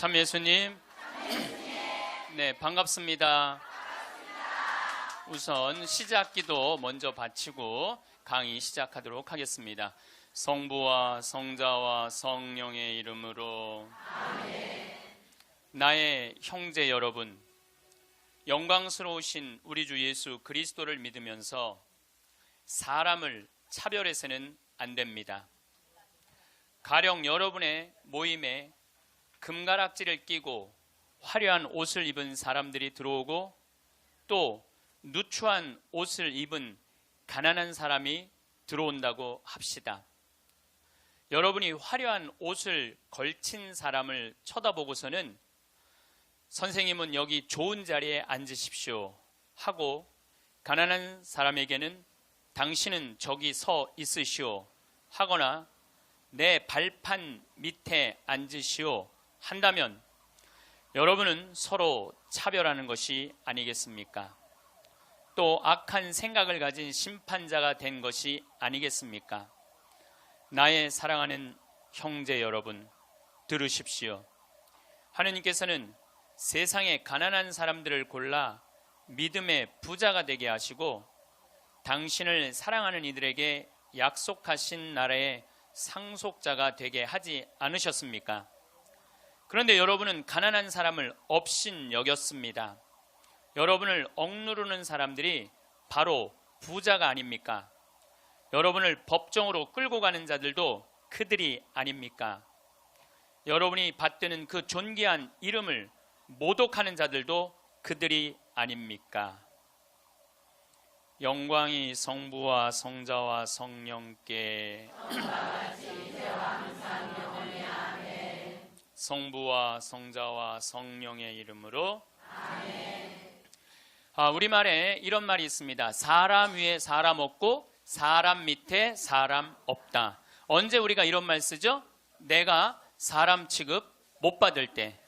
참 예수님. 네, 반갑습니다. 우선 시작 기도 먼저 바치고 강의 시작하도록 하겠습니다. 성부와 성자와 성령의 이름으로 아멘. 나의 형제 여러분, 영광스러우신 우리 주 예수 그리스도를 믿으면서 사람을 차별해서는 안 됩니다. 가령 여러분의 모임에 금가락지를 끼고 화려한 옷을 입은 사람들이 들어오고 또 누추한 옷을 입은 가난한 사람이 들어온다고 합시다. 여러분이 화려한 옷을 걸친 사람을 쳐다보고서는 선생님은 여기 좋은 자리에 앉으십시오 하고, 가난한 사람에게는 당신은 저기 서 있으시오 하거나 내 발판 밑에 앉으시오 한다면 여러분은 서로 차별하는 것이 아니겠습니까? 또 악한 생각을 가진 심판자가 된 것이 아니겠습니까? 나의 사랑하는 형제 여러분, 들으십시오. 하느님께서는 세상의 가난한 사람들을 골라 믿음의 부자가 되게 하시고 당신을 사랑하는 이들에게 약속하신 나라의 상속자가 되게 하지 않으셨습니까? 그런데 여러분은 가난한 사람을 업신 여겼습니다. 여러분을 억누르는 사람들이 바로 부자가 아닙니까? 여러분을 법정으로 끌고 가는 자들도 그들이 아닙니까? 여러분이 받드는 그 존귀한 이름을 모독하는 자들도 그들이 아닙니까? 영광이 성부와 성자와 성령께 성부와 성자와 성령의 이름으로 아멘. 우리말에 이런 말이 있습니다. 사람 위에 사람 없고 사람 밑에 사람 없다. 언제 우리가 이런 말 쓰죠? 내가 사람 취급 못 받을 때.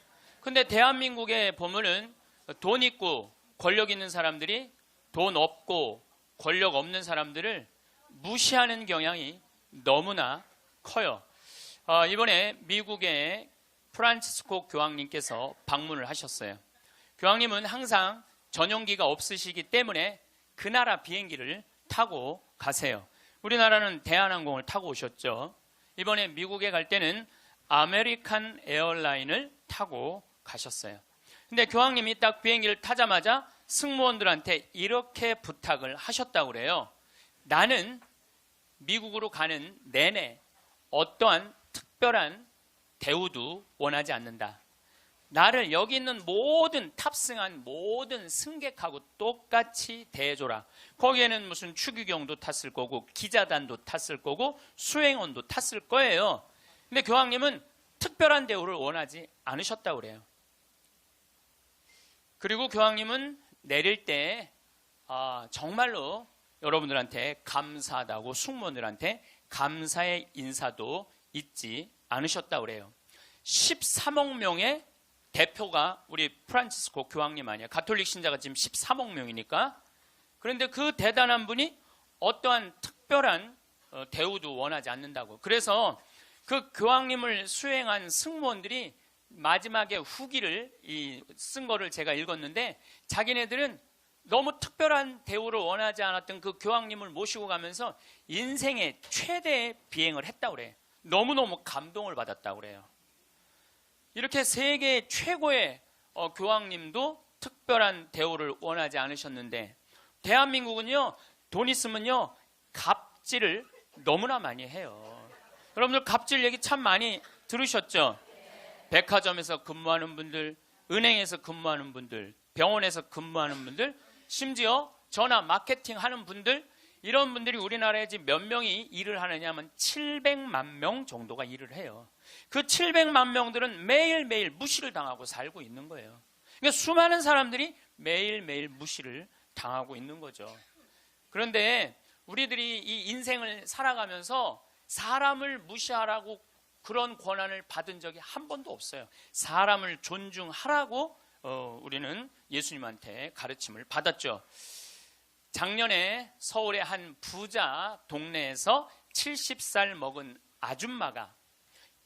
근데 대한민국에 보면은 돈 있고 권력 있는 사람들이 돈 없고 권력 없는 사람들을 무시하는 경향이 너무나 커요. 이번에 미국의 프란치스코 교황님께서 방문을 하셨어요. 교황님은 항상 전용기가 없으시기 때문에 그 나라 비행기를 타고 가세요. 우리나라는 대한항공을 타고 오셨죠. 이번에 미국에 갈 때는 아메리칸 에어라인을 타고 가셨어요. 근데 교황님이 딱 비행기를 타자마자 승무원들한테 이렇게 부탁을 하셨다고 그래요. 나는 미국으로 가는 내내 어떠한 특별한 대우도 원하지 않는다. 나를 여기 있는 모든 탑승한 모든 승객하고 똑같이 대해줘라. 거기에는 무슨 추기경도 탔을 거고 기자단도 탔을 거고 수행원도 탔을 거예요. 근데 교황님은 특별한 대우를 원하지 않으셨다고 그래요. 그리고 교황님은 내릴 때 정말로 여러분들한테 감사하다고 승무원들한테 감사의 인사도 잊지 않으셨다고 그래요. 13억 명의 대표가 우리 프란치스코 교황님 아니에요. 가톨릭 신자가 지금 13억 명이니까. 그런데 그 대단한 분이 어떠한 특별한 대우도 원하지 않는다고. 그래서 그 교황님을 수행한 승무원들이 마지막에 후기를 쓴 거를 제가 읽었는데, 자기네들은 너무 특별한 대우를 원하지 않았던 그 교황님을 모시고 가면서 인생의 최대의 비행을 했다고 그래요. 너무너무 감동을 받았다고 그래요. 이렇게 세계 최고의 교황님도 특별한 대우를 원하지 않으셨는데, 대한민국은요, 돈 있으면요 갑질을 너무나 많이 해요. 여러분들 갑질 얘기 참 많이 들으셨죠? 백화점에서 근무하는 분들, 은행에서 근무하는 분들, 병원에서 근무하는 분들, 심지어 전화 마케팅 하는 분들, 이런 분들이 우리나라에 지금 몇 명이 일을 하느냐 하면 700만 명 정도가 일을 해요. 그 700만 명들은 매일매일 무시를 당하고 살고 있는 거예요. 그러니까 수많은 사람들이 매일매일 무시를 당하고 있는 거죠. 그런데 우리들이 이 인생을 살아가면서 사람을 무시하라고 그런 권한을 받은 적이 한 번도 없어요. 사람을 존중하라고 우리는 예수님한테 가르침을 받았죠. 작년에 서울의 한 부자 동네에서 70살 먹은 아줌마가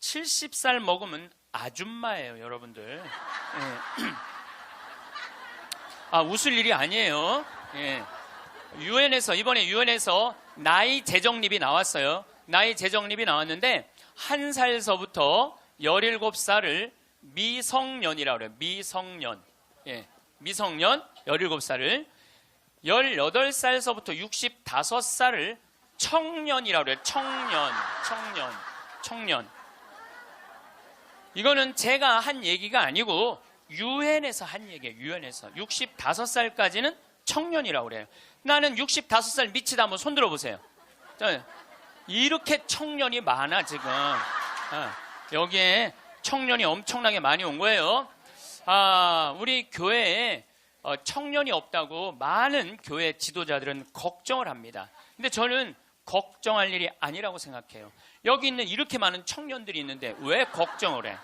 70살 먹으면 아줌마예요, 여러분들. 예. 웃을 일이 아니에요. 예. 이번에 유엔에서 나이 재정립이 나왔어요. 나이 재정립이 나왔는데 1살서부터 17살을 미성년이라고 그래요. 미성년. 예. 미성년 17살을 18살서부터 65살을 청년이라고 그래요. 청년. 이거는 제가 한 얘기가 아니고 유엔에서 한 얘기예요. 유엔에서 65살까지는 청년이라고 그래요. 나는 65살 미치다 한번 손 들어보세요. 이렇게 청년이 많아 지금. 여기에 청년이 엄청나게 많이 온 거예요. 우리 교회에 청년이 없다고 많은 교회 지도자들은 걱정을 합니다. 근데 저는 걱정할 일이 아니라고 생각해요. 여기 있는 이렇게 많은 청년들이 있는데 왜 걱정을 해?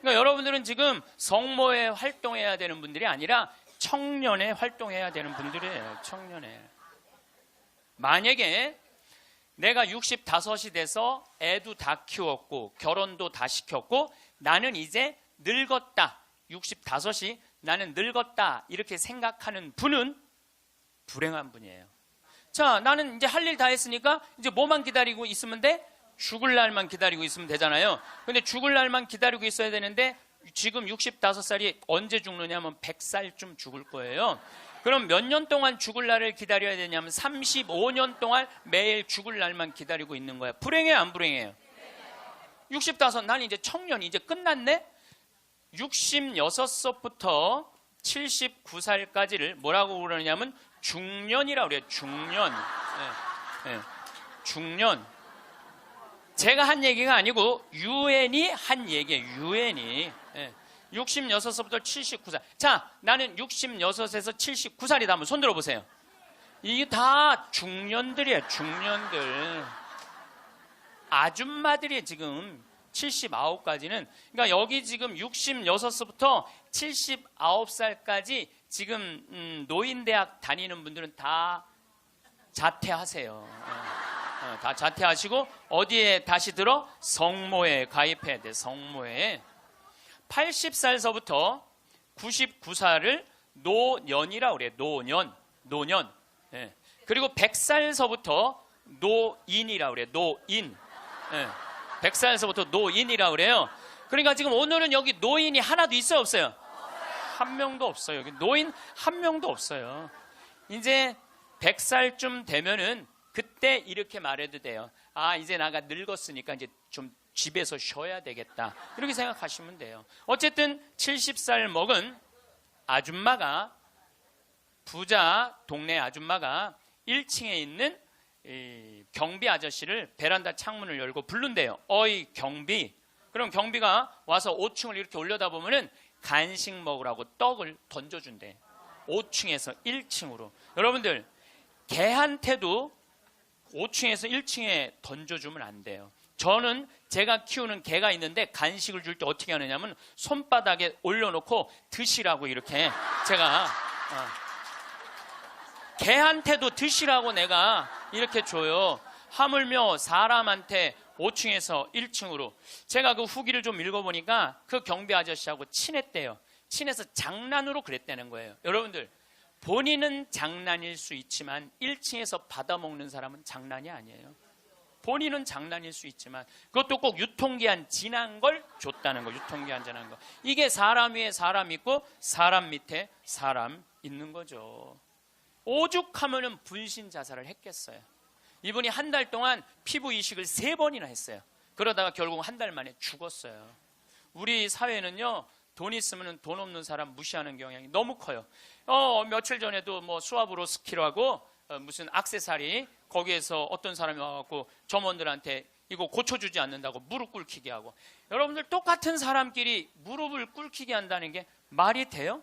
그러니까 여러분들은 지금 성모에 활동해야 되는 분들이 아니라 청년에 활동해야 되는 분들이에요. 청년에. 만약에 내가 65이 돼서 애도 다 키웠고 결혼도 다 시켰고 나는 이제 늙었다. 65이 나는 늙었다. 이렇게 생각하는 분은 불행한 분이에요. 자, 나는 이제 할 일 다 했으니까 이제 뭐만 기다리고 있으면 돼? 죽을 날만 기다리고 있으면 되잖아요. 근데 죽을 날만 기다리고 있어야 되는데 지금 65살이 언제 죽느냐면 100살쯤 죽을 거예요. 그럼 몇 년 동안 죽을 날을 기다려야 되냐면 35년 동안 매일 죽을 날만 기다리고 있는 거야. 불행해요, 안 불행해요? 65, 난 이제 청년이 이제 끝났네? 66세부터 79살까지를 뭐라고 그러냐면 중년이라고 그래요. 중년. 중년. 제가 한 얘기가 아니고 유엔이 한 얘기예요. 유엔이. 66세부터 79살. 자, 나는 66에서 79살이다. 한번 손 들어보세요. 이게 다 중년들이에요. 중년들. 아줌마들이 지금 79까지는, 그러니까 여기 지금 66세부터 79살까지 지금 노인대학 다니는 분들은 다 자퇴하세요. 다 자퇴하시고 어디에 다시 들어? 성모에 가입해야 돼. 성모에. 80살서부터 99살을 노년이라고 그래요. 노년. 예. 그리고 100살서부터 노인이라고 그래요. 노인. 예. 100살서부터 노인이라고 그래요. 그러니까 지금 오늘은 여기 노인이 하나도 있어요, 없어요? 한 명도 없어요. 여기 노인 한 명도 없어요. 이제 100살쯤 되면은 그때 이렇게 말해도 돼요. 이제 나가 늙었으니까 이제 좀 집에서 쉬어야 되겠다. 이렇게 생각하시면 돼요. 어쨌든 70살 먹은 아줌마가, 부자 동네 아줌마가 1층에 있는 이 경비 아저씨를 베란다 창문을 열고 부른대요. 어이 경비. 그럼 경비가 와서 5층을 이렇게 올려다보면은 간식 먹으라고 떡을 던져준대. 5층에서 1층으로. 여러분들, 개한테도 5층에서 1층에 던져주면 안 돼요. 저는 제가 키우는 개가 있는데 간식을 줄 때 어떻게 하느냐면 손바닥에 올려놓고 드시라고 이렇게 제가 개한테도 드시라고 내가 이렇게 줘요. 하물며 사람한테 5층에서 1층으로. 제가 그 후기를 좀 읽어보니까 그 경비 아저씨하고 친했대요. 친해서 장난으로 그랬다는 거예요. 여러분들, 본인은 장난일 수 있지만 1층에서 받아먹는 사람은 장난이 아니에요. 본인은 장난일 수 있지만 그것도 꼭 유통기한 지난 걸 줬다는 거. 유통기한 지난 거. 이게 사람 위에 사람 있고 사람 밑에 사람 있는 거죠. 오죽하면은 분신 자살을 했겠어요. 이분이 한 달 동안 피부 이식을 3번이나 했어요. 그러다가 결국 한 달 만에 죽었어요. 우리 사회는요, 돈 있으면 돈 없는 사람 무시하는 경향이 너무 커요. 며칠 전에도 뭐 수아브로 스키라고 무슨 액세서리, 거기에서 어떤 사람이 와갖고 점원들한테 이거 고쳐주지 않는다고 무릎 꿇히게 하고. 여러분들, 똑같은 사람끼리 무릎을 꿇히게 한다는 게 말이 돼요?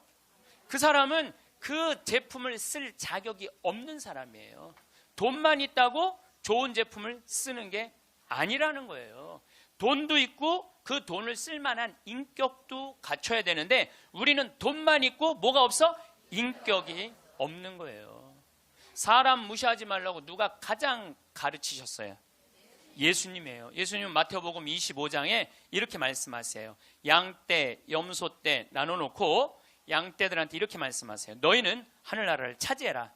그 사람은 그 제품을 쓸 자격이 없는 사람이에요. 돈만 있다고 좋은 제품을 쓰는 게 아니라는 거예요. 돈도 있고 그 돈을 쓸 만한 인격도 갖춰야 되는데 우리는 돈만 있고 뭐가 없어? 인격이 없는 거예요. 사람 무시하지 말라고 누가 가장 가르치셨어요? 예수님이에요. 예수님은 마태복음 25장에 이렇게 말씀하세요. 양떼, 염소떼 나눠놓고 양떼들한테 이렇게 말씀하세요. 너희는 하늘나라를 차지해라.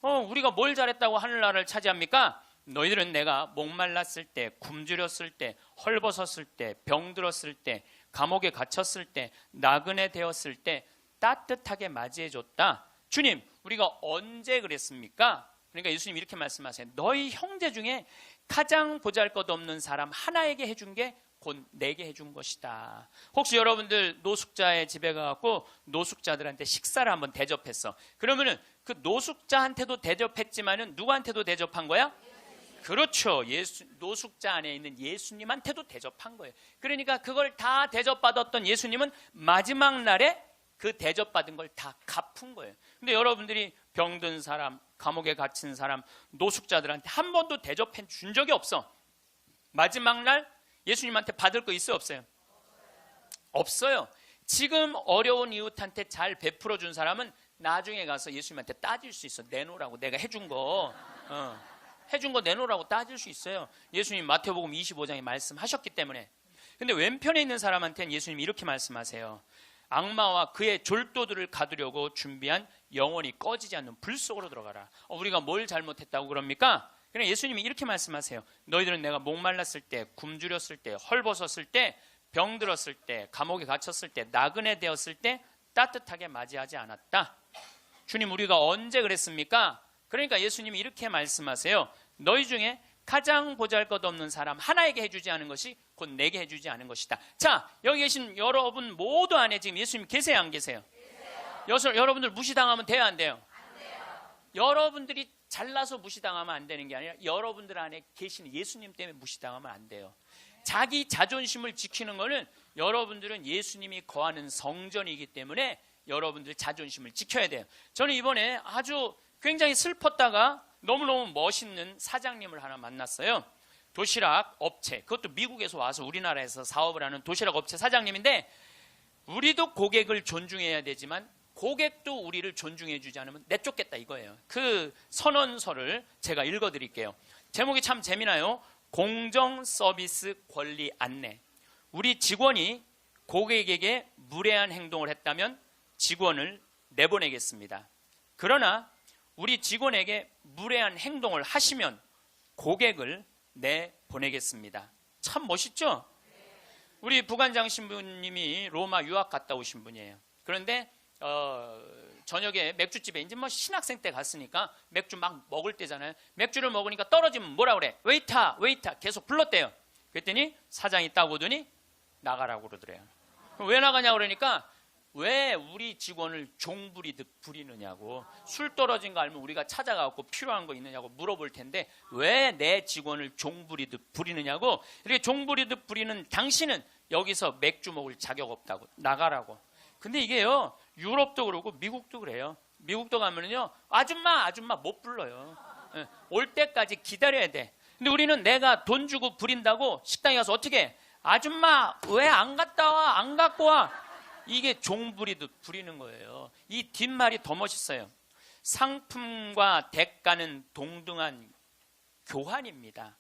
우리가 뭘 잘했다고 하늘나라를 차지합니까? 너희들은 내가 목말랐을 때, 굶주렸을 때, 헐벗었을 때, 병들었을 때, 감옥에 갇혔을 때, 나그네 되었을 때 따뜻하게 맞이해줬다. 주님, 우리가 언제 그랬습니까? 그러니까 예수님이 이렇게 말씀하세요. 너희 형제 중에 가장 보잘것없는 사람 하나에게 해준 게 곧 내게 해준 것이다. 혹시 여러분들 노숙자의 집에 가갖고 노숙자들한테 식사를 한번 대접했어. 그러면은 그 노숙자한테도 대접했지만은 누구한테도 대접한 거야? 그렇죠. 노숙자 안에 있는 예수님한테도 대접한 거예요. 그러니까 그걸 다 대접받았던 예수님은 마지막 날에 그 대접받은 걸 다 갚은 거예요. 근데 여러분들이 병든 사람, 감옥에 갇힌 사람, 노숙자들한테 한 번도 대접해 준 적이 없어. 마지막 날 예수님한테 받을 거 있어요, 없어요? 없어요. 지금 어려운 이웃한테 잘 베풀어 준 사람은 나중에 가서 예수님한테 따질 수 있어. 내놓으라고, 내가 해준 거 해준 거 내놓으라고 따질 수 있어요. 예수님 마태복음 25장에 말씀하셨기 때문에. 근데 왼편에 있는 사람한테는 예수님이 이렇게 말씀하세요. 악마와 그의 졸도들을 가두려고 준비한 영원히 꺼지지 않는 불 속으로 들어가라. 우리가 뭘 잘못했다고 그럽니까? 그냥 예수님이 이렇게 말씀하세요. 너희들은 내가 목말랐을 때, 굶주렸을 때, 헐벗었을 때, 병들었을 때, 감옥에 갇혔을 때, 나그네 되었을 때 따뜻하게 맞이하지 않았다. 주님, 우리가 언제 그랬습니까? 그러니까 예수님이 이렇게 말씀하세요. 너희 중에 가장 보잘것없는 사람 하나에게 해주지 않은 것이 곧 내게 해주지 않은 것이다. 자, 여기 계신 여러분 모두 안에 지금 예수님 계세요, 안 계세요? 여러분들 무시당하면 돼요, 안 돼요? 안 돼요. 여러분들이 잘나서 무시당하면 안 되는 게 아니라 여러분들 안에 계시는 예수님 때문에 무시당하면 안 돼요. 자기 자존심을 지키는 거는 여러분들은 예수님이 거하는 성전이기 때문에 여러분들 자존심을 지켜야 돼요. 저는 이번에 아주 굉장히 슬펐다가 너무너무 멋있는 사장님을 하나 만났어요. 도시락 업체, 그것도 미국에서 와서 우리나라에서 사업을 하는 도시락 업체 사장님인데, 우리도 고객을 존중해야 되지만 고객도 우리를 존중해 주지 않으면 내쫓겠다 이거예요. 그 선언서를 제가 읽어드릴게요. 제목이 참 재미나요. 공정 서비스 권리 안내. 우리 직원이 고객에게 무례한 행동을 했다면 직원을 내보내겠습니다. 그러나 우리 직원에게 무례한 행동을 하시면 고객을 내보내겠습니다. 참 멋있죠? 우리 부관장 신부님이 로마 유학 갔다 오신 분이에요. 그런데 저녁에 맥주집에 이제 뭐 신학생 때 갔으니까 맥주 막 먹을 때잖아요. 맥주를 먹으니까 떨어지면 뭐라 그래? 웨이터 계속 불렀대요. 그랬더니 사장이 딱 오더니 나가라고 그러더래요. 왜 나가냐고 그러니까 왜 우리 직원을 종 부리듯 부리느냐고. 술 떨어진 거 알면 우리가 찾아가고 필요한 거 있느냐고 물어볼 텐데 왜 내 직원을 종 부리듯 부리느냐고. 이렇게 종 부리듯 부리는 당신은 여기서 맥주 먹을 자격 없다고 나가라고. 근데 이게요, 유럽도 그러고 미국도 그래요. 미국도 가면은요, 아줌마 못 불러요. 올 때까지 기다려야 돼. 근데 우리는 내가 돈 주고 부린다고 식당에 가서 어떻게 해? 아줌마 왜 안 갔다 와? 안 갖고 와? 이게 종 부리듯 부리는 거예요. 이 뒷말이 더 멋있어요. 상품과 대가는 동등한 교환입니다.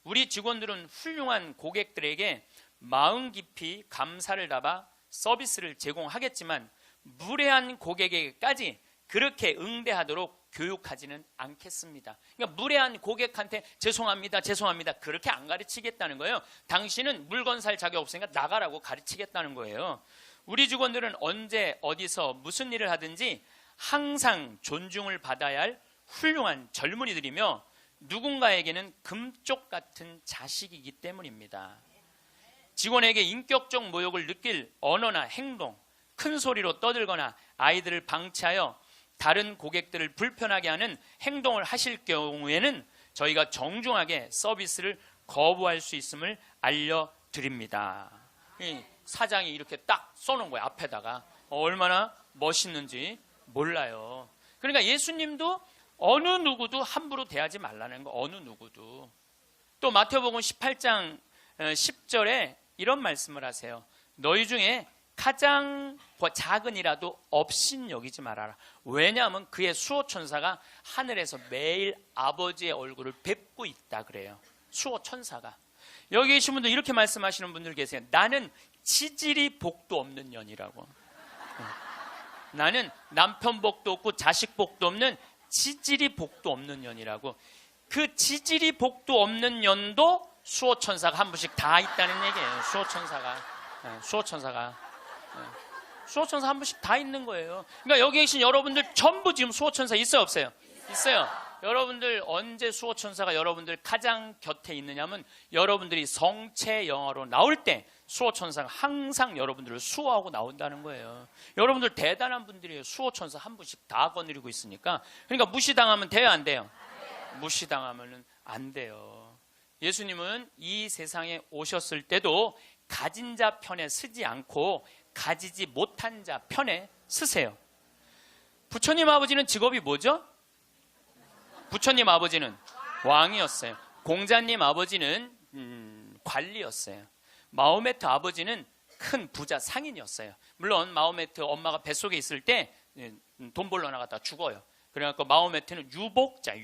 우리 직원들은 훌륭한 고객들에게 마음 깊이 감사를 담아 서비스를 제공하겠지만 무례한 고객에게까지 그렇게 응대하도록 교육하지는 않겠습니다. 그러니까 무례한 고객한테 죄송합니다 그렇게 안 가르치겠다는 거예요. 당신은 물건 살 자격 없으니까 나가라고 가르치겠다는 거예요. 우리 직원들은 언제 어디서 무슨 일을 하든지 항상 존중을 받아야 할 훌륭한 젊은이들이며 누군가에게는 금쪽 같은 자식이기 때문입니다. 직원에게 인격적 모욕을 느낄 언어나 행동, 큰 소리로 떠들거나 아이들을 방치하여 다른 고객들을 불편하게 하는 행동을 하실 경우에는 저희가 정중하게 서비스를 거부할 수 있음을 알려드립니다. 사장이 이렇게 딱 써놓은 거예요. 앞에다가. 얼마나 멋있는지 몰라요. 그러니까 예수님도 어느 누구도 함부로 대하지 말라는 거. 어느 누구도. 또 마태복음 18장 10절에 이런 말씀을 하세요. 너희 중에 가장 작은이라도 업신 여기지 말아라. 왜냐하면 그의 수호천사가 하늘에서 매일 아버지의 얼굴을 뵙고 있다 그래요. 수호 천사가. 여기 계신 분들 이렇게 말씀하시는 분들 계세요. 나는 지질이 복도 없는 년이라고. 나는 남편 복도 없고 자식 복도 없는 지질이 복도 없는 년이라고. 그 지질이 복도 없는 년도 수호천사가 한 분씩 다 있다는 얘기예요. 수호천사가 수호천사 한 분씩 다 있는 거예요. 그러니까 여기 계신 여러분들 전부 지금 수호천사 있어요, 없어요? 있어요. 여러분들 언제 수호천사가 여러분들 가장 곁에 있느냐면 여러분들이 성체 영화로 나올 때 수호천사가 항상 여러분들을 수호하고 나온다는 거예요. 여러분들 대단한 분들이에요. 수호천사 한 분씩 다 거느리고 있으니까. 그러니까 무시당하면 돼요, 안 돼요? 무시당하면 안 돼요. 예수님은 이 세상에 오셨을 때도 가진 자 편에 서지 않고 가지지 못한 자 편에 서세요. 부처님 아버지는 직업이 뭐죠? 부처님 아버지는 왕이었어요. 공자님 아버지는 관리였어요. 마호메트 아버지는 큰 부자 상인이었어요. 물론 마호메트 엄마가 뱃속에 있을 때 돈 벌러 나갔다 죽어요. 그래갖고 마호메트는 유복자.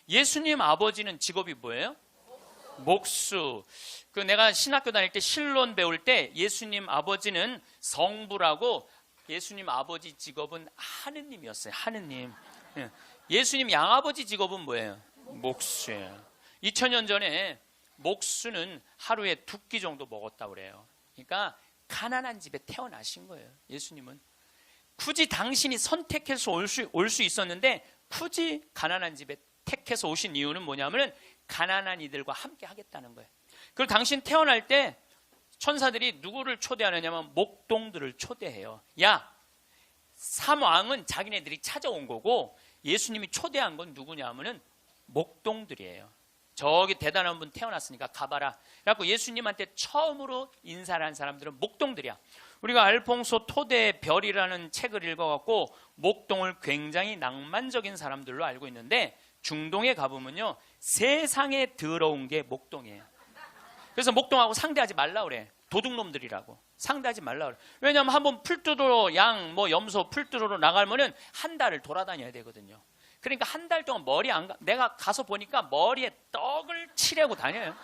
예수님 아버지는 직업이 뭐예요? 목수. 그 내가 신학교 다닐 때 신론 배울 때 예수님 아버지는 성부라고, 예수님 아버지 직업은 하느님이었어요. 하느님. 예수님 양아버지 직업은 뭐예요? 목수예요. 2000년 전에 목수는 하루에 2끼 정도 먹었다고 그래요. 그러니까 가난한 집에 태어나신 거예요. 예수님은 굳이 당신이 선택해서 올 수 있었는데 굳이 가난한 집에 택해서 오신 이유는 뭐냐면 가난한 이들과 함께 하겠다는 거예요. 그리고 당신 태어날 때 천사들이 누구를 초대하느냐면 목동들을 초대해요. 야, 삼왕은 자기네들이 찾아온 거고 예수님이 초대한 건 누구냐 하면은 목동들이에요. 저기 대단한 분 태어났으니까 가봐라. 그래갖고 예수님한테 처음으로 인사를 한 사람들은 목동들이야. 우리가 알퐁소 토대의 별이라는 책을 읽어갖고 목동을 굉장히 낭만적인 사람들로 알고 있는데 중동에 가보면요, 세상에 더러운 게 목동이에요. 그래서 목동하고 상대하지 말라 그래. 도둑놈들이라고. 상대하지 말라 그래. 왜냐하면 한번 풀뜨도로 양, 염소 풀뜨도로 나가면은 한 달을 돌아다녀야 되거든요. 그러니까 한 달 동안 머리 안 가. 내가 가서 보니까 머리에 떡을 칠하고 다녀요.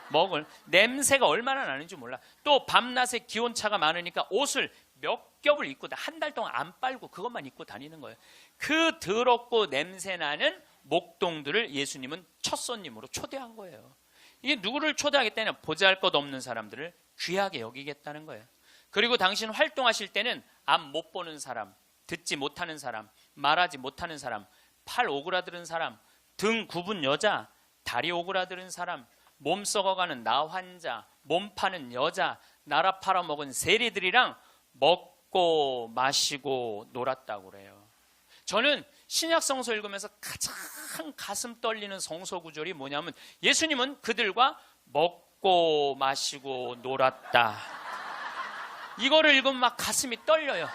먹을. 냄새가 얼마나 나는지 몰라. 또 밤낮에 기온차가 많으니까 옷을 몇 겹을 입고 한 달 동안 안 빨고 그것만 입고 다니는 거예요. 그 더럽고 냄새나는 목동들을 예수님은 첫 손님으로 초대한 거예요. 이게 누구를 초대하겠다냐? 보잘것없는 사람들을 귀하게 여기겠다는 거예요. 그리고 당신 활동하실 때는 앞 못 보는 사람, 듣지 못하는 사람, 말하지 못하는 사람, 팔 오그라드는 사람, 등 굽은 여자, 다리 오그라드는 사람, 몸 썩어가는 나 환자, 몸 파는 여자, 나라 팔아먹은 세리들이랑 먹고 마시고 놀았다고 그래요. 저는 신약성서 읽으면서 가장 가슴 떨리는 성서 구절이 뭐냐면 예수님은 그들과 먹고 마시고 놀았다. 이거를 읽으면 막 가슴이 떨려요.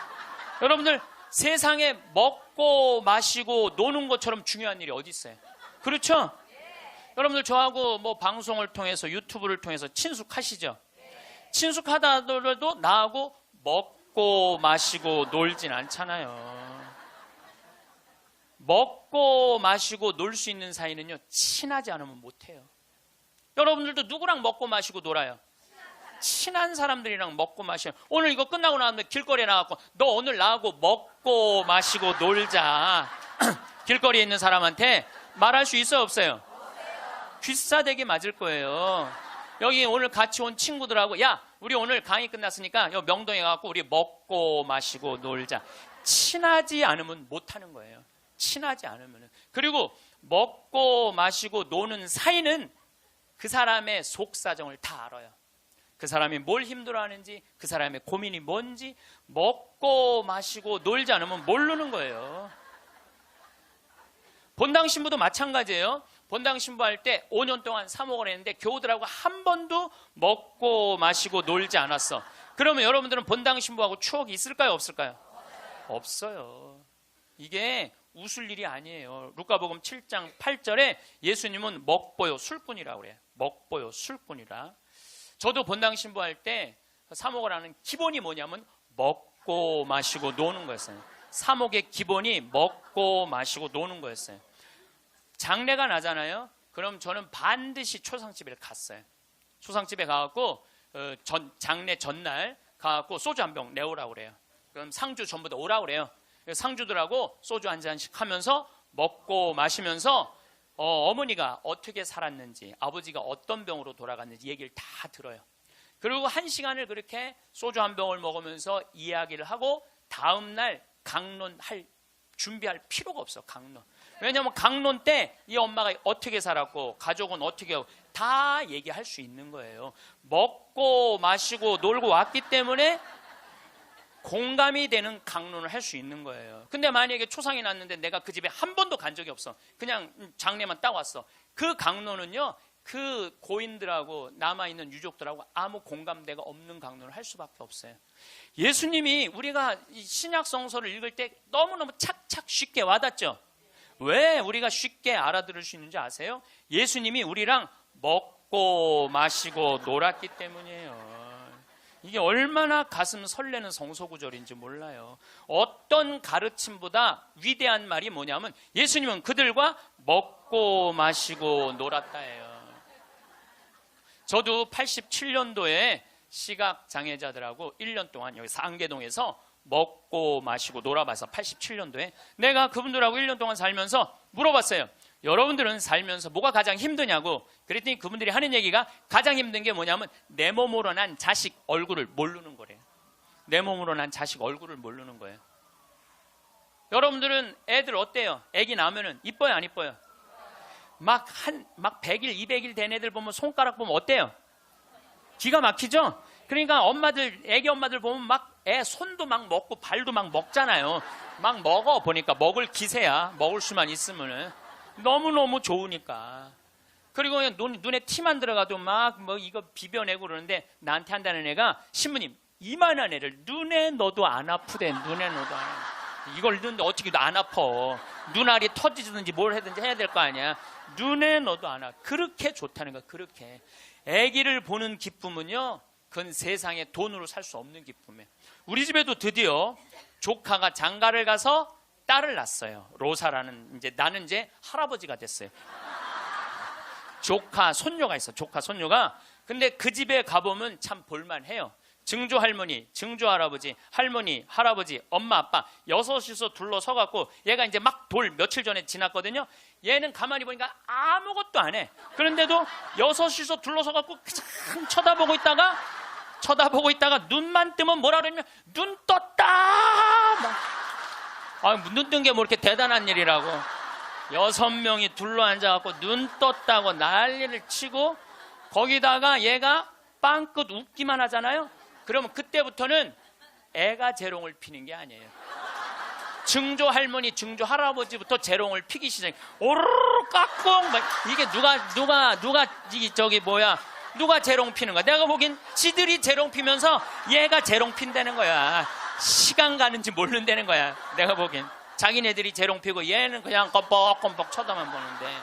여러분들, 세상에 먹고 마시고 노는 것처럼 중요한 일이 어디 있어요? 그렇죠? 여러분들 저하고 방송을 통해서 유튜브를 통해서 친숙하시죠? 친숙하다더라도 나하고 먹고 마시고 놀진 않잖아요. 먹고 마시고 놀 수 있는 사이는요, 친하지 않으면 못해요. 여러분들도 누구랑 먹고 마시고 놀아요? 친한 사람들이랑 먹고 마셔요. 오늘 이거 끝나고 나면 길거리에 나가고 너 오늘 나하고 먹고 마시고 놀자. 길거리에 있는 사람한테 말할 수 있어요, 없어요? 귀싸대기 맞을 거예요. 여기 오늘 같이 온 친구들하고 야, 우리 오늘 강의 끝났으니까 여기 명동에 가고 우리 먹고 마시고 놀자. 친하지 않으면 못하는 거예요. 친하지 않으면. 그리고 먹고 마시고 노는 사이는 그 사람의 속사정을 다 알아요. 그 사람이 뭘 힘들어하는지, 그 사람의 고민이 뭔지 먹고 마시고 놀지 않으면 모르는 거예요. 본당 신부도 마찬가지예요. 본당 신부할 때 5년 동안 사목을 했는데 교우들하고 한 번도 먹고 마시고 놀지 않았어. 그러면 여러분들은 본당 신부하고 추억이 있을까요, 없을까요? 없어요. 이게 웃을 일이 아니에요. 루카복음 7장 8절에 예수님은 먹보요 술꾼이라고 그래요. 먹보요 술꾼이라. 저도 본당 신부할 때 사목을 하는 기본이 뭐냐면 먹고 마시고 노는 거였어요. 사목의 기본이 먹고 마시고 노는 거였어요. 장례가 나잖아요. 그럼 저는 반드시 초상집에 갔어요. 초상집에 가갖고 장례 전날 가갖고 소주 한 병 내오라고 그래요. 그럼 상주 전부 다 오라고 그래요. 상주들하고 소주 한 잔씩 하면서 먹고 마시면서 어머니가 어떻게 살았는지, 아버지가 어떤 병으로 돌아갔는지 얘기를 다 들어요. 그리고 1시간을 그렇게 소주 한 병을 먹으면서 이야기를 하고 다음날 강론할 준비할 필요가 없어. 강론. 왜냐하면 강론 때 이 엄마가 어떻게 살았고 가족은 어떻게 하고 다 얘기할 수 있는 거예요. 먹고 마시고 놀고 왔기 때문에 공감이 되는 강론을 할 수 있는 거예요. 근데 만약에 초상이 났는데 내가 그 집에 한 번도 간 적이 없어. 그냥 장례만 딱 왔어. 그 강론은요, 그 고인들하고 남아있는 유족들하고 아무 공감대가 없는 강론을 할 수밖에 없어요. 예수님이 우리가 이 신약 성서를 읽을 때 너무너무 착착 쉽게 와닿죠. 왜 우리가 쉽게 알아들을 수 있는지 아세요? 예수님이 우리랑 먹고 마시고 놀았기 때문이에요. 이게 얼마나 가슴 설레는 성소구절인지 몰라요. 어떤 가르침보다 위대한 말이 뭐냐면 예수님은 그들과 먹고 마시고 놀았다예요. 저도 87년도에 시각장애자들하고 1년 동안 여기 상계동에서 먹고 마시고 놀아봐서 87년도에 내가 그분들하고 1년 동안 살면서 물어봤어요. 여러분들은 살면서 뭐가 가장 힘드냐고. 그랬더니 그분들이 하는 얘기가 가장 힘든 게 뭐냐면 내 몸으로 난 자식 얼굴을 모르는 거래요. 내 몸으로 난 자식 얼굴을 모르는 거예요. 여러분들은 애들 어때요? 애기 낳으면 이뻐요 안 이뻐요? 막 100일 200일 된 애들 보면 손가락 보면 어때요? 기가 막히죠? 그러니까 엄마들, 애기 엄마들 보면 막 애 손도 막 먹고 발도 막 먹잖아요. 막 먹어. 보니까 먹을 기세야. 먹을 수만 있으면은 너무너무 좋으니까. 그리고 그냥 눈에 티만 들어가도 막 뭐 이거 비벼내고 그러는데 나한테 한다는 애가 신부님 이만한 애를 눈에 넣어도 안 아프대. 눈에 넣어도 안 아프대. 이걸 넣는데 어떻게 안 아파. 눈알이 터지든지 뭘 하든지 해야 될 거 아니야. 눈에 넣어도 안 아파. 그렇게 좋다는 거야. 그렇게. 아기를 보는 기쁨은요, 그건 세상에 돈으로 살 수 없는 기쁨이에요. 우리 집에도 드디어 조카가 장가를 가서 딸을 낳았어요. 로사라는, 나는 이제 할아버지가 됐어요. 조카 손녀가 있어. 조카 손녀가. 근데 그 집에 가보면 참 볼만해요. 증조 할머니, 증조 할아버지, 할머니, 할아버지, 엄마, 아빠 여섯이서 둘러서갖고 얘가 이제 막 돌 며칠 전에 지났거든요. 얘는 가만히 보니까 아무것도 안 해. 그런데도 여섯이서 둘러서갖고 그냥 쳐다보고 있다가 눈만 뜨면 뭐라 그러냐면 눈 떴다. 눈 뜬 게 뭐 이렇게 대단한 일이라고. 6명이 둘러앉아갖고 눈 떴다고 난리를 치고 거기다가 얘가 빵긋 웃기만 하잖아요. 그러면 그때부터는 애가 재롱을 피는 게 아니에요. 증조 할머니, 증조 할아버지부터 재롱을 피기 시작해. 오르르 깍꿍. 이게 누가 재롱 피는 거야? 내가 보기엔 지들이 재롱 피면서 얘가 재롱 핀다는 거야. 시간 가는지 모른다는 거야. 내가 보기엔 자기네들이 재롱 피고 얘는 그냥 껌뻑껌뻑 쳐다만 보는데.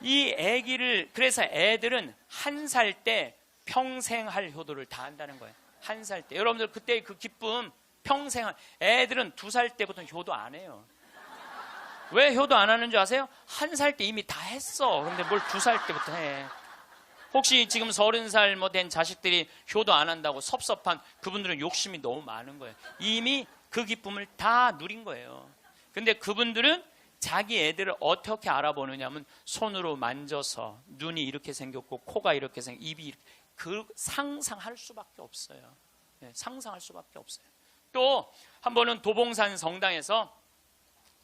이 아기를, 그래서 애들은 1살 때 평생 할 효도를 다 한다는 거예요. 1살 때. 여러분들 그때 그 기쁨 평생 애들은 2살 때부터 효도 안 해요. 왜 효도 안 하는 줄 아세요? 1살 때 이미 다 했어. 근데 뭘 2살 때부터 해. 혹시 지금 30살 된 자식들이 효도 안 한다고 섭섭한 그분들은 욕심이 너무 많은 거예요. 이미 그 기쁨을 다 누린 거예요. 근데 그분들은 자기 애들을 어떻게 알아보느냐 하면 손으로 만져서 눈이 이렇게 생겼고 코가 이렇게 생겼고 입이 이렇게, 그 상상할 수밖에 없어요. 네, 상상할 수밖에 없어요. 또 한 번은 도봉산 성당에서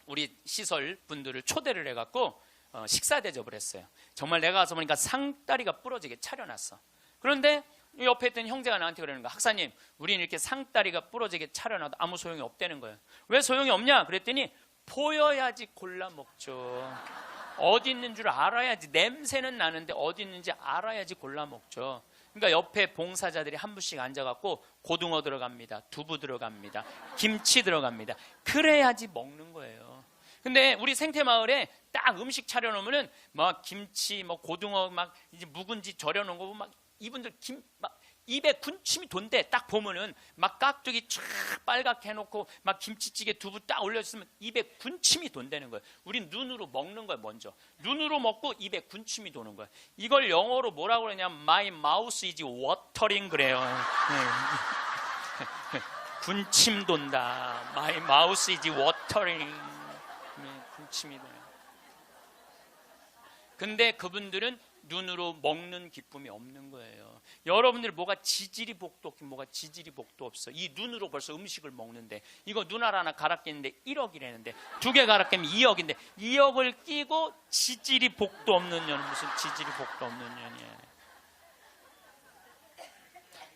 우리 시설 분들을 초대를 해갖고 식사 대접을 했어요. 정말 내가 가서 보니까 상다리가 부러지게 차려놨어. 그런데 옆에 있던 형제가 나한테 그러는 거야. 학사님, 우리는 이렇게 상다리가 부러지게 차려놔도 아무 소용이 없다는 거예요. 왜 소용이 없냐? 그랬더니 보여야지 골라 먹죠. 어디 있는 줄 알아야지. 냄새는 나는데 어디 있는지 알아야지 골라 먹죠. 그러니까 옆에 봉사자들이 한 분씩 앉아갖고 고등어 들어갑니다. 두부 들어갑니다. 김치 들어갑니다. 그래야지 먹는 거예요. 근데 우리 생태마을에 딱 음식 차려놓으면은 막 김치, 뭐 고등어 막 이제 묵은지 절여놓은 거 보면 막 이분들 입에 군침이 돈대. 딱 보면은 막 깍두기 쫙 빨갛게 해놓고 막 김치찌개 두부 딱 올려주면 입에 군침이 돈다는 거예요. 우린 눈으로 먹는 거예요. 먼저 눈으로 먹고 입에 군침이 도는 거예요. 이걸 영어로 뭐라고 그러냐면 My mouth is watering 그래요. 군침 돈다. My mouth is watering. 군침이 도네. 근데 그분들은 눈으로 먹는 기쁨이 없는 거예요. 여러분들 뭐가 지지리 복도 없긴 뭐가 지지리 복도 없어. 이 눈으로 벌써 음식을 먹는데 이거 눈알 하나 갈아 끼는데 1억이라는데 2개 갈아 끼면 2억인데 2억을 끼고 지지리 복도 없는 년. 무슨 지지리 복도 없는 년이에요.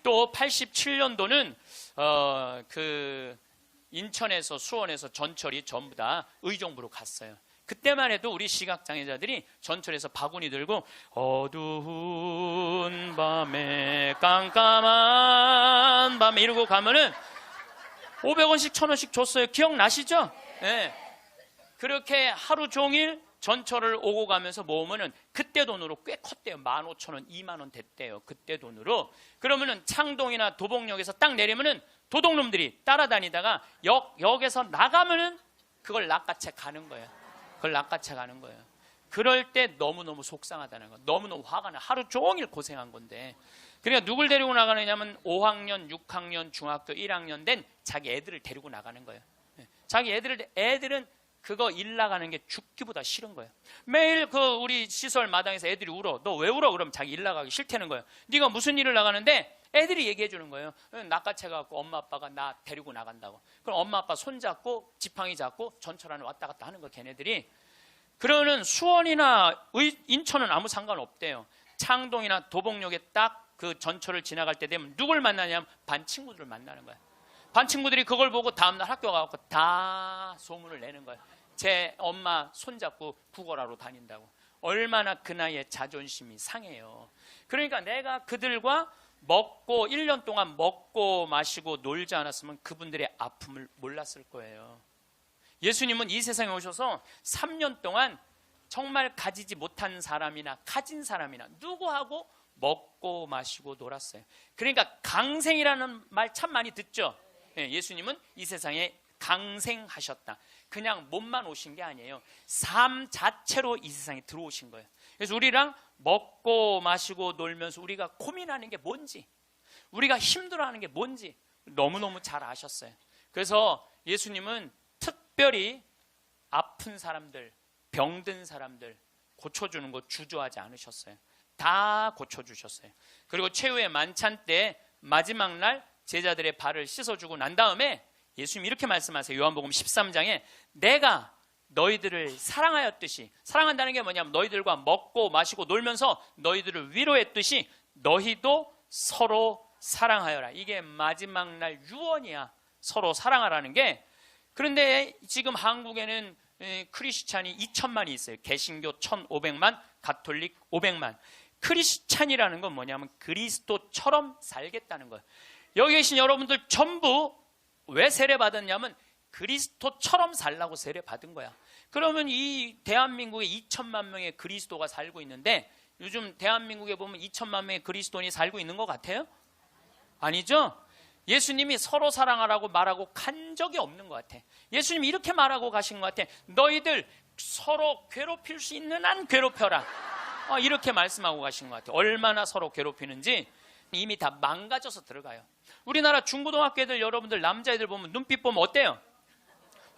또 87년도는 그 인천에서 수원에서 전철이 전부 다 의정부로 갔어요. 그때만 해도 우리 시각장애자들이 전철에서 바구니 들고 어두운 밤에 깜깜한 밤에 이러고 가면은 500원씩 1000원씩 줬어요. 기억나시죠? 네. 그렇게 하루 종일 전철을 오고 가면서 모으면은 그때 돈으로 꽤 컸대요. 15,000원, 2만원 됐대요. 그때 돈으로. 그러면은 창동이나 도봉역에서 딱 내리면은 도둑놈들이 따라다니다가 역에서 나가면은 그걸 낚아채 가는 거예요. 그걸 낚아채 가는 거예요. 그럴 때 너무너무 속상하다는 거. 너무너무 화가 나. 하루 종일 고생한 건데. 그러니까 누굴 데리고 나가느냐면 5학년, 6학년, 중학교 1학년 된 자기 애들을 데리고 나가는 거예요. 자기 애들은 그거 일 나가는 게 죽기보다 싫은 거예요. 매일 그 우리 시설 마당에서 애들이 울어. 너 왜 울어? 그러면 자기 일 나가기 싫다는 거예요. 네가 무슨 일을 나가는데? 애들이 얘기해 주는 거예요. 낚아채갖고 엄마 아빠가 나 데리고 나간다고. 그럼 엄마 아빠 손잡고 지팡이 잡고 전철 안에 왔다 갔다 하는 거 걔네들이. 그러는 수원이나 인천은 아무 상관없대요. 창동이나 도봉역에 딱 그 전철을 지나갈 때 되면 누굴 만나냐면 반 친구들을 만나는 거예요. 반 친구들이 그걸 보고 다음날 학교 가고 다 소문을 내는 거예요. 제 엄마 손잡고 구걸하러 다닌다고. 얼마나 그 나이에 자존심이 상해요. 그러니까 내가 그들과 먹고 1년 동안 먹고 마시고 놀지 않았으면 그분들의 아픔을 몰랐을 거예요. 예수님은 이 세상에 오셔서 3년 동안 정말 가지지 못한 사람이나 가진 사람이나 누구하고 먹고 마시고 놀았어요. 그러니까 강생이라는 말 참 많이 듣죠. 예수님은 이 세상에 강생하셨다. 그냥 몸만 오신 게 아니에요. 삶 자체로 이 세상에 들어오신 거예요. 그래서 우리랑 먹고 마시고 놀면서 우리가 고민하는 게 뭔지, 우리가 힘들어하는 게 뭔지 너무너무 잘 아셨어요. 그래서 예수님은 특별히 아픈 사람들, 병든 사람들 고쳐주는 거 주저하지 않으셨어요. 다 고쳐주셨어요. 그리고 최후의 만찬 때 마지막 날 제자들의 발을 씻어주고 난 다음에 예수님이 이렇게 말씀하세요. 요한복음 13장에 내가 너희들을 사랑하였듯이, 사랑한다는 게 뭐냐면 너희들과 먹고 마시고 놀면서 너희들을 위로했듯이 너희도 서로 사랑하여라. 이게 마지막 날 유언이야. 서로 사랑하라는 게. 그런데 지금 한국에는 크리스찬이 2천만이 있어요. 개신교 1,500만, 가톨릭 500만. 크리스찬이라는 건 뭐냐면 그리스도처럼 살겠다는 거예요. 여기 계신 여러분들 전부 왜 세례 받았냐면 그리스도처럼 살라고 세례 받은 거야. 그러면 이 대한민국에 2천만 명의 그리스도가 살고 있는데 요즘 대한민국에 보면 2천만 명의 그리스도인이 살고 있는 것 같아요? 아니죠? 예수님이 서로 사랑하라고 말하고 간 적이 없는 것 같아. 예수님이 이렇게 말하고 가신 것 같아. 너희들 서로 괴롭힐 수 있는 한 괴롭혀라. 이렇게 말씀하고 가신 것 같아. 얼마나 서로 괴롭히는지 이미 다 망가져서 들어가요. 우리나라 중고등학교 애들 여러분들 남자애들 보면 눈빛 보면 어때요?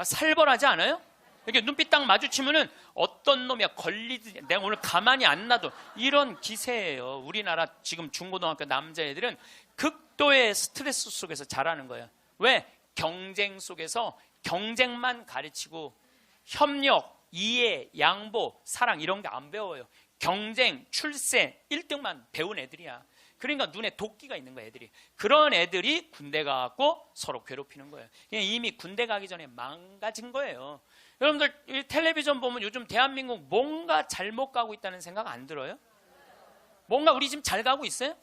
살벌하지 않아요? 이렇게 눈빛 딱 마주치면은 어떤 놈이야 걸리지, 내가 오늘 가만히 안 놔둬, 이런 기세예요. 우리나라 지금 중고등학교 남자애들은 극도의 스트레스 속에서 자라는 거예요. 왜? 경쟁 속에서 경쟁만 가르치고 협력, 이해, 양보, 사랑 이런 게 안 배워요. 경쟁, 출세, 1등만 배운 애들이야. 그러니까 눈에 도끼가 있는 거야, 애들이. 그런 애들이 군대 가갖고 서로 괴롭히는 거예요. 이미 군대 가기 전에 망가진 거예요. 여러분들 텔레비전 보면 요즘 대한민국 뭔가 잘못 가고 있다는 생각 안 들어요? 뭔가 우리 지금 잘 가고 있어요?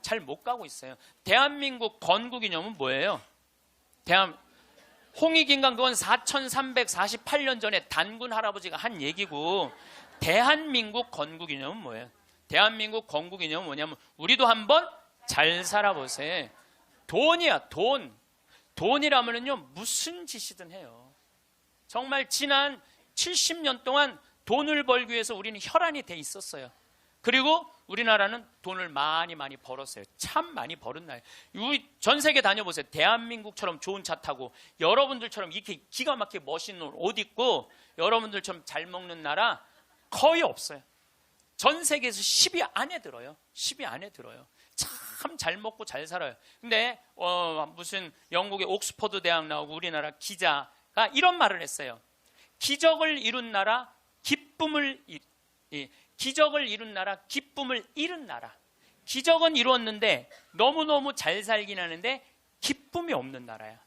잘 못 가고 있어요. 대한민국 건국이념은 뭐예요? 홍익인간 그건 4348년 전에 단군 할아버지가 한 얘기고, 대한민국 건국이념은 뭐예요? 대한민국 건국이념은 뭐냐면 우리도 한번 잘 살아보세요. 돈이야, 돈. 돈이라면요 무슨 짓이든 해요. 정말 지난 70년 동안 돈을 벌기 위해서 우리는 혈안이 돼 있었어요. 그리고 우리나라는 돈을 많이 벌었어요. 참 많이 벌은 나라예요. 전 세계 다녀보세요. 대한민국처럼 좋은 차 타고 여러분들처럼 이렇게 기가 막히게 멋있는 옷 입고 여러분들처럼 잘 먹는 나라 거의 없어요. 전 세계에서 10위 안에 들어요. 10위 안에 들어요. 참 잘 먹고 잘 살아요. 근데 무슨 영국의 옥스퍼드 대학 나오고 우리나라 기자가 이런 말을 했어요. 기적을 이룬 나라, 기쁨을 이룬 나라. 기적은 이루었는데 너무너무 잘 살긴 하는데 기쁨이 없는 나라야.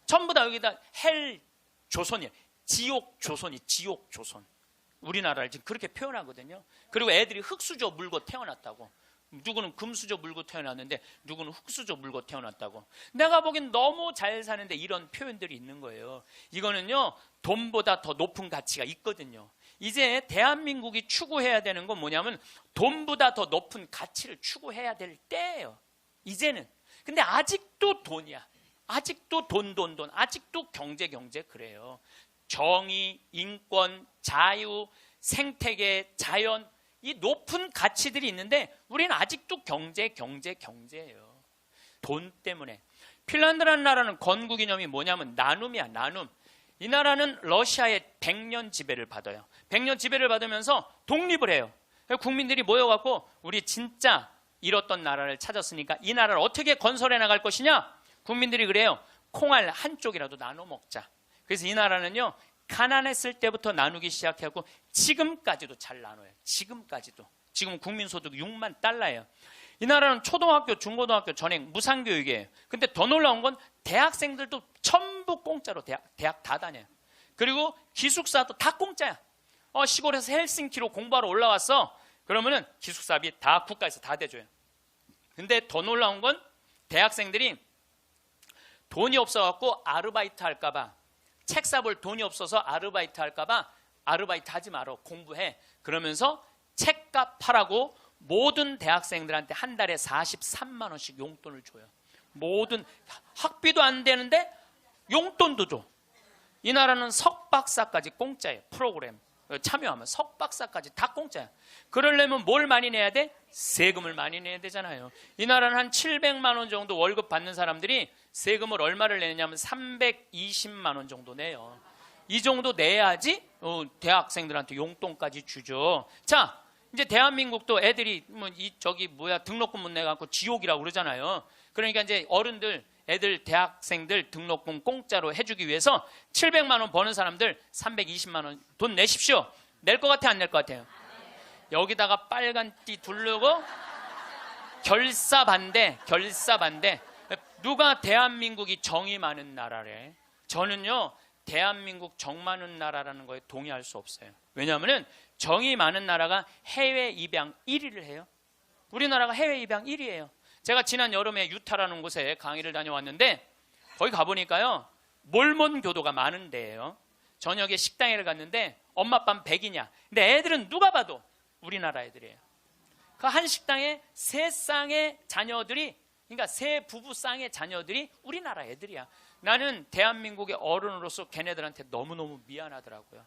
전부 다 여기다 헬 조선이야. 지옥 조선이 지옥 조선. 우리나라를 지금 그렇게 표현하거든요. 그리고 애들이 흙수저 물고 태어났다고. 누구는 금수저 물고 태어났는데 누구는 흙수저 물고 태어났다고. 내가 보기엔 너무 잘 사는데 이런 표현들이 있는 거예요. 이거는요 돈보다 더 높은 가치가 있거든요. 이제 대한민국이 추구해야 되는 건 뭐냐면 돈보다 더 높은 가치를 추구해야 될 때예요. 이제는. 근데 아직도 돈이야. 아직도 돈. 아직도 경제 그래요. 정의, 인권, 자유, 생태계, 자연 이 높은 가치들이 있는데 우리는 아직도 경제예요. 돈 때문에. 핀란드라는 나라는 건국이념이 뭐냐면 나눔이야. 나눔. 이 나라는 러시아의 100년 지배를 받아요. 100년 지배를 받으면서 독립을 해요. 국민들이 모여갖고 우리 진짜 잃었던 나라를 찾았으니까 이 나라를 어떻게 건설해 나갈 것이냐? 국민들이 그래요. 콩알 한쪽이라도 나눠 먹자. 그래서 이 나라는요 가난했을 때부터 나누기 시작하고 지금까지도 잘 나눠요. 지금까지도. 지금 국민소득 6만 달러예요. 이 나라는 초등학교, 중고등학교 전액 무상교육이에요. 근데 더 놀라운 건 대학생들도 전부 공짜로 대학 다 다녀요. 그리고 기숙사도 다 공짜야. 시골에서 헬싱키로 공부하러 올라왔어. 그러면은 기숙사비 다 국가에서 다 대줘요. 근데 더 놀라운 건 대학생들이 돈이 없어갖고 아르바이트 할까봐, 책 사볼 돈이 없어서 아르바이트 할까봐 아르바이트 하지 마라, 공부해. 그러면서 책값 하라고 모든 대학생들한테 한 달에 43만 원씩 용돈을 줘요. 모든 학비도 안 되는데 용돈도 줘. 이 나라는 석박사까지 공짜예요. 프로그램 참여하면 석박사까지 다 공짜야. 그러려면 뭘 많이 내야 돼? 세금을 많이 내야 되잖아요. 이 나라는 한 700만 원 정도 월급 받는 사람들이 세금을 얼마를 내냐면 320만 원 정도 내요. 이 정도 내야지 대학생들한테 용돈까지 주죠. 자, 이제 대한민국도 애들이 등록금 못 내갖고 지옥이라고 그러잖아요. 그러니까 이제 어른들, 애들, 대학생들 등록금 공짜로 해주기 위해서 700만 원 버는 사람들 320만 원 돈 내십시오. 낼 것 같아, 안 낼 것 같아요? 여기다가 빨간 띠 두르고 결사 반대. 누가 대한민국이 정이 많은 나라래? 저는요 대한민국 정 많은 나라라는 거에 동의할 수 없어요. 왜냐하면 정이 많은 나라가 해외 입양 1위를 해요. 우리나라가 해외 입양 1위예요. 제가 지난 여름에 유타라는 곳에 강의를 다녀왔는데 거기 가보니까요 몰몬 교도가 많은 데예요. 저녁에 식당에 갔는데 엄마 아빠는 백이냐. 근데 애들은 누가 봐도 우리나라 애들이에요. 그 한 식당에 세 쌍의 자녀들이, 그러니까 세 부부 쌍의 자녀들이 우리나라 애들이야. 나는 대한민국의 어른으로서 걔네들한테 너무너무 미안하더라고요.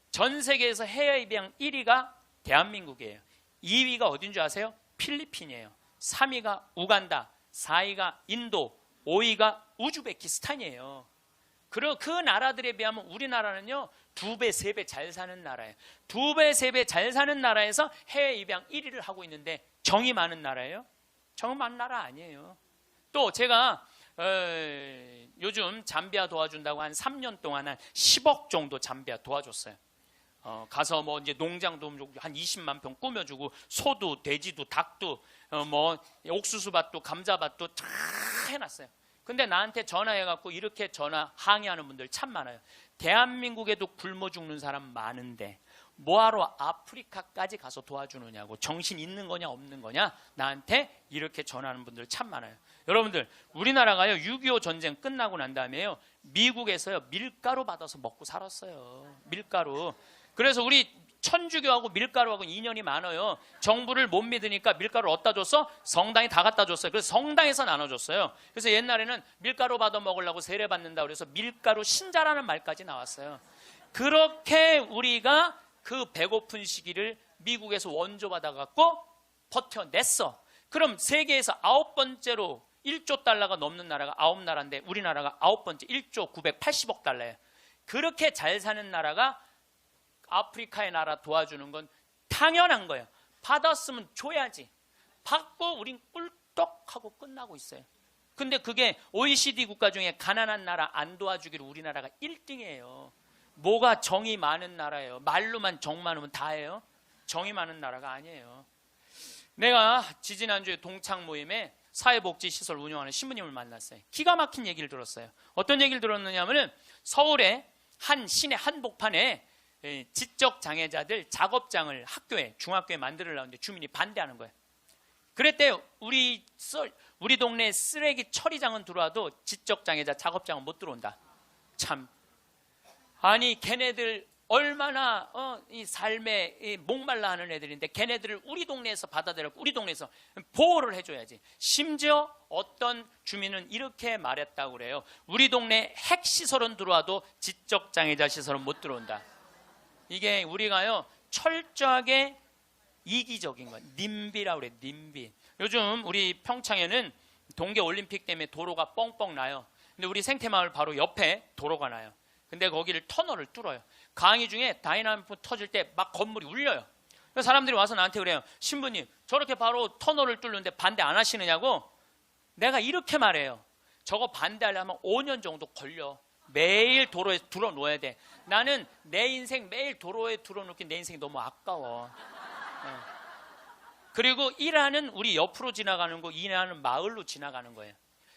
전 세계에서 해외 입양 1위가 대한민국이에요. 2위가 어딘 줄 아세요? 필리핀이에요. 3위가 우간다, 4위가 인도, 5위가 우즈베키스탄이에요. 그 나라들에 비하면 우리나라는요 2배, 3배 잘 사는 나라예요. 2배, 3배 잘 사는 나라에서 해외 입양 1위를 하고 있는데 정이 많은 나라예요? 정 많은 나라 아니에요. 또 제가 요즘 잠비아 도와준다고 한 3년 동안 한 10억 정도 잠비아 도와줬어요. 가서 뭐 이제 농장도 한 20만 평 꾸며주고 소도 돼지도 닭도 뭐 옥수수밭도 감자밭도 다 해놨어요. 근데 나한테 전화해갖고 이렇게 항의하는 분들 참 많아요. 대한민국에도 굶어 죽는 사람 많은데 뭐하러 아프리카까지 가서 도와주느냐고, 정신 있는 거냐 없는 거냐 나한테 이렇게 전화하는 분들 참 많아요. 여러분들 우리나라가요 6.25 전쟁 끝나고 난 다음에요 미국에서요 밀가루 받아서 먹고 살았어요. 밀가루. 그래서 우리 천주교하고 밀가루하고 인연이 많아요. 정부를 못 믿으니까 밀가루를 어디다 줬어? 성당에 다 갖다 줬어요. 그래서 성당에서 나눠줬어요. 그래서 옛날에는 밀가루 받아 먹으려고 세례 받는다 그래서 밀가루 신자라는 말까지 나왔어요. 그렇게 우리가 그 배고픈 시기를 미국에서 원조 받아갖고 버텨냈어. 그럼 세계에서 9번째로 1조 달러가 넘는 나라가 9나라인데 우리나라가 9번째 1조 980억 달러예요. 그렇게 잘 사는 나라가 아프리카의 나라 도와주는 건 당연한 거예요. 받았으면 줘야지. 받고 우린 꿀떡하고 끝나고 있어요. 근데 그게 OECD 국가 중에 가난한 나라 안 도와주기로 우리나라가 1등이에요. 뭐가 정이 많은 나라예요. 말로만 정 많으면 다예요. 정이 많은 나라가 아니에요. 내가 지지난주에 동창 모임에 사회복지시설 운영하는 신부님을 만났어요. 기가 막힌 얘기를 들었어요. 어떤 얘기를 들었느냐 하면 서울의 한 시내 한복판에 지적장애자들 작업장을 학교에 중학교에 만들려는데 주민이 반대하는 거예요. 그랬대요. 우리 동네 쓰레기 처리장은 들어와도 지적장애자 작업장은 못 들어온다. 참, 아니 걔네들 얼마나 이 삶에 목말라 하는 애들인데 걔네들을 우리 동네에서 받아들였고 우리 동네에서 보호를 해줘야지. 심지어 어떤 주민은 이렇게 말했다고 그래요. 우리 동네 핵시설은 들어와도 지적장애자 시설은 못 들어온다. 이게 우리가요 철저하게 이기적인 거예요. 님비라고 그래요. 님비. 요즘 우리 평창에는 동계올림픽 때문에 도로가 뻥뻥 나요. 근데 우리 생태마을 바로 옆에 도로가 나요. 근데 거기를 터널을 뚫어요. 강의 중에 다이나믹 터질 때 막 건물이 울려요. 그래서 사람들이 와서 나한테 그래요. 신부님 저렇게 바로 터널을 뚫는데 반대 안 하시느냐고. 내가 이렇게 말해요. 저거 반대하려면 5년 정도 걸려. 매일 도로에 들어놓아야 돼. 나는 내 인생 매일 도로에 들어놓기 내 인생이 너무 아까워. 그리고 일하는 우리 옆으로 지나가는 거 일하는 마을로 지나가는 거예요.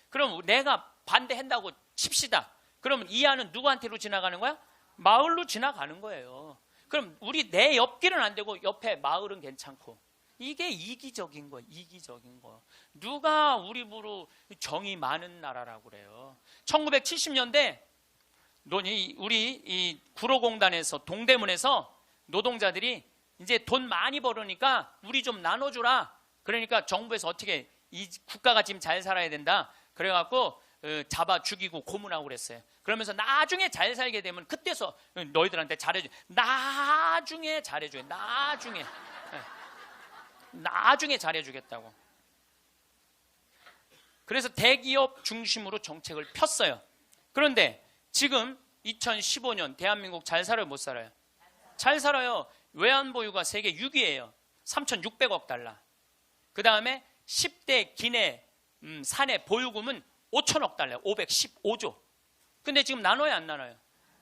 그럼 내가 반대한다고 칩시다. 그럼 이하는 누구한테로 지나가는 거야? 마을로 지나가는 거예요. 그럼 우리 내 옆길은 안 되고 옆에 마을은 괜찮고. 이게 이기적인 거예요. 이기적인 거. 누가 우리 부로 정이 많은 나라라고 그래요. 1970년대 우리 이 구로공단에서 동대문에서 노동자들이 이제 돈 많이 벌으니까 우리 좀 나눠주라. 그러니까 정부에서 어떻게 이 국가가 지금 잘 살아야 된다. 그래갖고 잡아 죽이고 고문하고 그랬어요. 그러면서 나중에 잘 살게 되면 그때서 너희들한테 잘해줘. 나중에 잘해줘. 나중에 잘해주겠다고. 그래서 대기업 중심으로 정책을 폈어요. 그런데 지금 2015년 대한민국 잘 살아요? 못 살아요? 잘 살아요. 외환보유가 세계 6위예요. 3,600억 달러. 그 다음에 10대 기내 사내 보유금은 5천억 달러, 515조. 근데 지금 나눠요, 안 나눠요?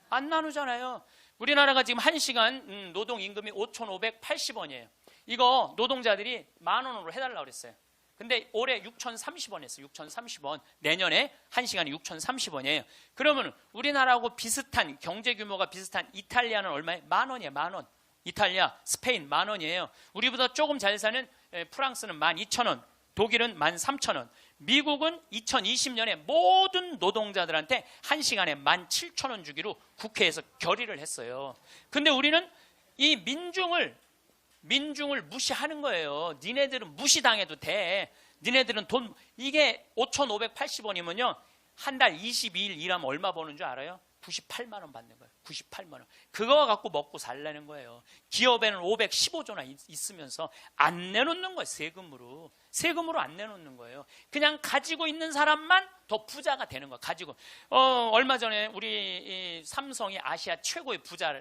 안 나누잖아요. 우리나라가 지금 1시간 노동임금이 5,580원이에요. 이거 노동자들이 10,000원으로 해달라고 그랬어요. 근데 올해 6,030원 했어요. 6,030원. 내년에 1시간이 6,030원이에요. 그러면 우리나라하고 비슷한 경제 규모가 비슷한 이탈리아는 얼마예요? 10,000원이에요. 10,000원. 이탈리아, 스페인 10,000원이에요. 우리보다 조금 잘 사는 프랑스는 12,000원. 독일은 13,000원. 미국은 2020년에 모든 노동자들한테 1시간에 17,000원 주기로 국회에서 결의를 했어요. 근데 우리는 이 민중을 무시하는 거예요. 니네들은 무시당해도 돼. 니네들은 돈, 이게 5,580원이면요. 한 달 22일 일하면 얼마 버는 줄 알아요? 98만 원 받는 거예요. 98만 원. 그거 갖고 먹고 살라는 거예요. 기업에는 515조나 있으면서 안 내놓는 거예요. 세금으로 안 내놓는 거예요. 그냥 가지고 있는 사람만 더 부자가 되는 거예요. 가지고 얼마 전에 우리 삼성이 아시아 최고의 부자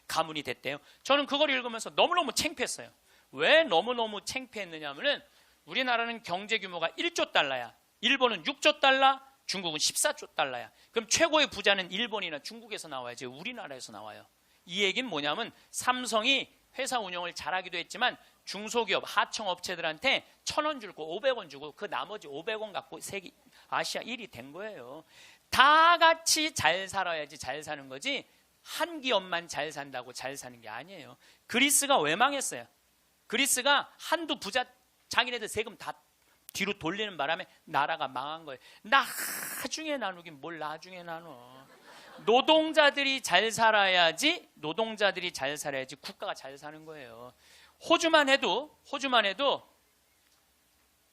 가문이 됐대요. 저는 그걸 읽으면서 너무너무 창피했어요. 왜 너무너무 창피했느냐 하면은 우리나라는 경제 규모가 1조 달러야. 일본은 6조 달러, 중국은 14조 달러야. 그럼 최고의 부자는 일본이나 중국에서 나와야지 우리나라에서 나와요. 이 얘기는 뭐냐면 삼성이 회사 운영을 잘하기도 했지만 중소기업, 하청업체들한테 1,000원 주고 500원 주고 그 나머지 500원 갖고 세계 아시아 1위 된 거예요. 다 같이 잘 살아야지 잘 사는 거지 한 기업만 잘 산다고 잘 사는 게 아니에요. 그리스가 왜 망했어요? 그리스가 한두 부자 자기네들 세금 다 뒤로 돌리는 바람에 나라가 망한 거예요. 나중에 나누긴 뭘 나중에 나눠. 노동자들이 잘 살아야지 국가가 잘 사는 거예요. 호주만 해도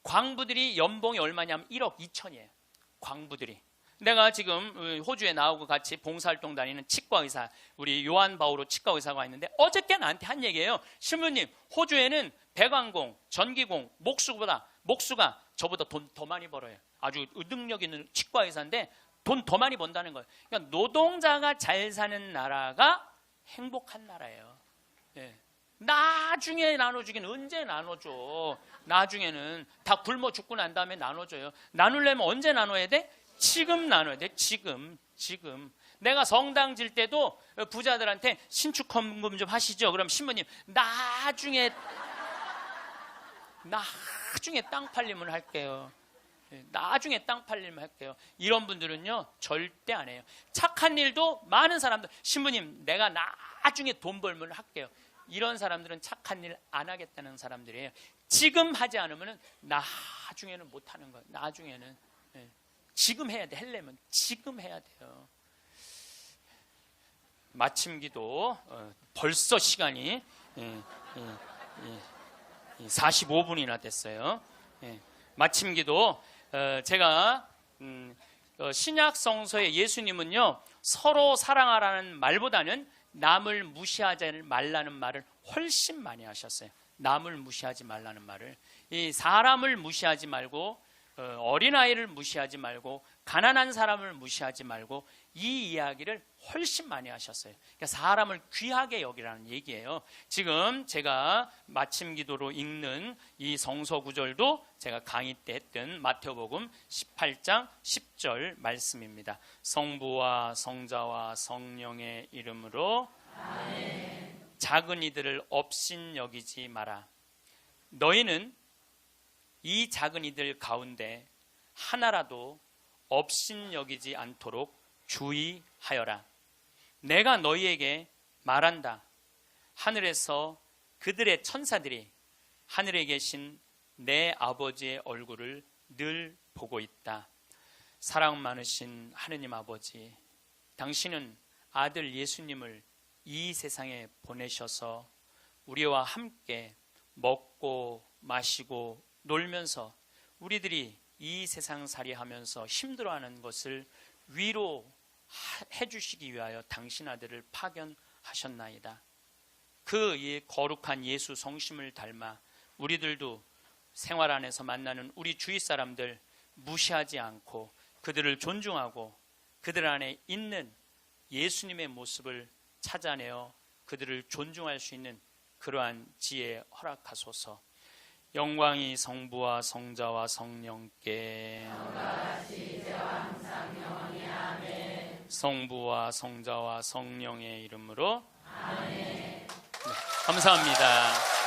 광부들이 연봉이 얼마냐면 1억 2천이에요. 광부들이. 내가 지금 호주에 나오고 같이 봉사활동 다니는 치과의사, 우리 요한 바오로 치과의사가 있는데 어저께 나한테 한 얘기예요. 신부님, 호주에는 배관공, 전기공, 목수가 저보다 돈 더 많이 벌어요. 아주 능력 있는 치과의사인데 돈 더 많이 번다는 거예요. 그러니까 노동자가 잘 사는 나라가 행복한 나라예요. 예. 나중에 나눠주긴 언제 나눠줘. 나중에는 다 굶어 죽고 난 다음에 나눠줘요. 나누려면 언제 나눠야 돼? 지금 나눠야 돼. 지금. 내가 성당 질 때도 부자들한테 신축 헌금 좀 하시죠. 그럼 신부님 나중에 땅 팔리면 할게요. 나중에 땅 팔리면 할게요. 이런 분들은요 절대 안 해요. 착한 일도 많은 사람들, 신부님 내가 나중에 돈 벌면 할게요. 이런 사람들은 착한 일 안 하겠다는 사람들이에요. 지금 하지 않으면 나중에는 못 하는 거예요. 나중에는. 지금 해야 돼. 하려면 지금 해야 돼요. 마침 기도 벌써 시간이 45분이나 됐어요. 마침 기도 제가 신약 성서의 예수님은요 서로 사랑하라는 말보다는 남을 무시하지 말라는 말을 훨씬 많이 하셨어요. 남을 무시하지 말라는 말을. 이 사람을 무시하지 말고 어린아이를 무시하지 말고 가난한 사람을 무시하지 말고 이 이야기를 훨씬 많이 하셨어요. 그러니까 사람을 귀하게 여기라는 얘기예요. 지금 제가 마침 기도로 읽는 이 성서 구절도 제가 강의 때 했던 마태복음 18장 10절 말씀입니다. 성부와 성자와 성령의 이름으로 아멘. 작은 이들을 업신여기지 마라. 너희는 이 작은 이들 가운데 하나라도 업신여기지 않도록 주의하여라. 내가 너희에게 말한다. 하늘에서 그들의 천사들이 하늘에 계신 내 아버지의 얼굴을 늘 보고 있다. 사랑 많으신 하느님 아버지, 당신은 아들 예수님을 이 세상에 보내셔서 우리와 함께 먹고 마시고 놀면서 우리들이 이 세상살이 하면서 힘들어하는 것을 위로해 주시기 위하여 당신 아들을 파견하셨나이다. 그 거룩한 예수 성심을 닮아 우리들도 생활 안에서 만나는 우리 주위 사람들 무시하지 않고 그들을 존중하고 그들 안에 있는 예수님의 모습을 찾아내어 그들을 존중할 수 있는 그러한 지혜 허락하소서. 영광이 성부와 성자와 성령께 성부와 성자와 성령의 이름으로 아멘. 네, 감사합니다.